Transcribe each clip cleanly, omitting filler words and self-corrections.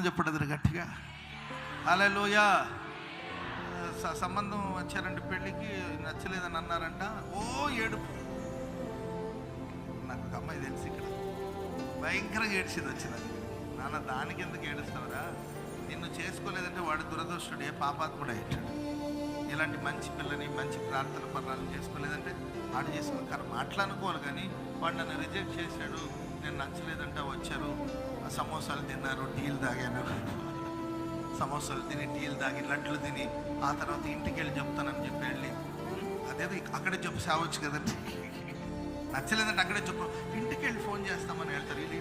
చెప్పడదు గట్టిగా. హల్లెలూయా. సంబంధం వచ్చారండి పెళ్ళికి, నచ్చలేదని అన్నారంట. ఓ ఏడుపు. నాకు ఒక అమ్మాయి తెలిసి ఇక్కడ భయంకరంగా ఏడ్చింది. వచ్చింది, నాన్న దానికి ఎందుకు ఏడుస్తావురా, నిన్ను చేసుకోలేదంటే వాడు దురదృష్టుడు, ఏ పాపాత్ముడు అయ్యాడు. ఇలాంటి మంచి పిల్లని, మంచి ప్రార్థన పర్వాలను చేసుకోలేదంటే వాడు చేసుకో. కానీ మాట్లాడుకోవాలి, కానీ వాడు నన్ను రిజెక్ట్ చేశాడు, నేను నచ్చలేదంటే వచ్చారు, సమోసాలు తిన్నారు, టీలు తాగాను, సమోసాలు తిని టీలు తాగి లడ్లు తిని ఆ తర్వాత ఇంటికి వెళ్ళి చెప్తానని చెప్పి వెళ్ళి అదేదో అక్కడే చెప్పు సావచ్చు కదండి. నచ్చలేదంటే అక్కడే చెప్పు, ఇంటికి వెళ్ళి ఫోన్ చేస్తామని వెళ్తారు. వీళ్ళు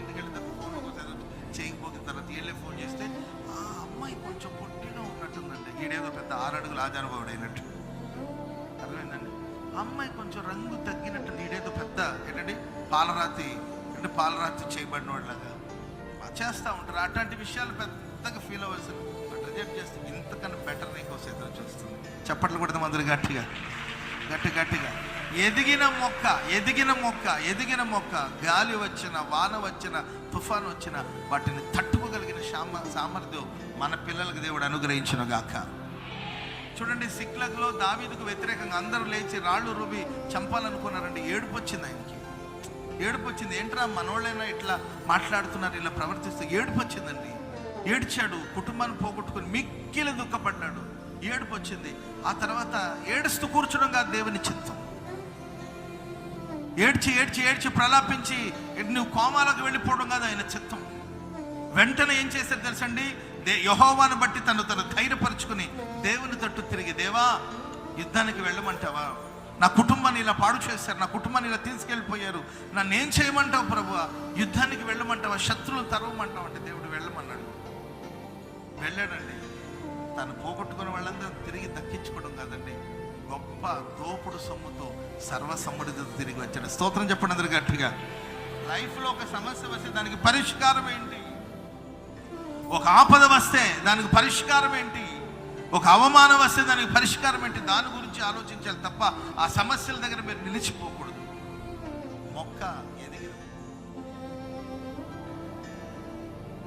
ఇంటికి వెళ్ళిన తర్వాత ఫోన్ ఒకసారి చేయకపోయిన తర్వాత వీళ్ళే ఫోన్ చేస్తే ఆ అమ్మాయి కొంచెం పొట్టిగా ఉన్నట్టుందండి, ఈడేదో పెద్ద 6 అడుగులు ఆజానుభావుడు అయినట్టు. అర్థమైందండి. అమ్మాయి కొంచెం రంగు తగ్గినట్టు, ఈడేదో పెద్ద ఏంటంటే పాలరాతి చేయబడిన వాళ్ళగా చేస్తూ ఉంటారు. అట్లాంటి విషయాలు పెద్దగా ఫీల్ అవ్వాల్సిన, బట్ రిజెక్ట్ చేస్తే ఇంతకన్నా బెటర్ నీకు వస్తుంది చూస్తుంది. చప్పట్లు కొడదాం అందరు గట్టిగా. ఎదిగిన మొక్క గాలి వచ్చిన, వాన వచ్చిన, తుఫాను వచ్చిన వాటిని తట్టుకోగలిగిన సామర్థ్యం మన పిల్లలకు దేవుడు అనుగ్రహించును గాక. చూడండి, సిక్లగ్లో దావీదుకు వ్యతిరేకంగా అందరూ లేచి రాళ్ళు రువి చంపాలనుకున్నారండి. ఏడుపు వచ్చింది ఆయనకి, ఏడుపు వచ్చింది. ఏంట్రా మనోళ్ళైనా ఇట్లా మాట్లాడుతున్నారు, ఇలా ప్రవర్తిస్తూ ఏడుపు వచ్చిందండి. ఏడ్చాడు, కుటుంబాన్ని పోగొట్టుకుని మిక్కిలి దుఃఖపడ్డాడు, ఏడుపు వచ్చింది. ఆ తర్వాత ఏడుస్తూ కూర్చోడం కాదు దేవుని చిత్తం. ఏడ్చి ప్రలాపించి నువ్వు కోమాలకు వెళ్ళిపోవడం కాదు ఆయన చిత్తం. వెంటనే ఏం చేశారు తెలుసండి, యెహోవాను బట్టి తను ధైర్యపరుచుకుని దేవుని తట్టు తిరిగి, దేవా యుద్ధానికి వెళ్ళమంటావా, నా కుటుంబాన్ని ఇలా పాడు చేశారు, నా కుటుంబాన్ని ఇలా తీసుకెళ్ళిపోయారు, నన్ను ఏం చేయమంటావు ప్రభువా, యుద్ధానికి వెళ్ళమంటావా, శత్రువులు తరవమంటావు అంటే దేవుడు వెళ్ళమన్నాడు. వెళ్ళాడండి. తను పోగొట్టుకున్న వాళ్ళందరూ తిరిగి దక్కించుకోవడం కాదండి, గొప్ప దోపుడు సొమ్ముతో సర్వసమ్ముడితో తిరిగి వచ్చాడు. స్తోత్రం చెప్పండి అందరు గట్టిగా. లైఫ్లో ఒక సమస్య వస్తే దానికి పరిష్కారం ఏంటి, ఒక ఆపద వస్తే దానికి పరిష్కారం ఏంటి, ఒక అవమానం వస్తే దానికి పరిష్కారం ఏంటి, దాని గురించి ఆలోచించాలి తప్ప ఆ సమస్యల దగ్గర మీరు నిలిచిపోకూడదు. మొక్క ఎదిగిన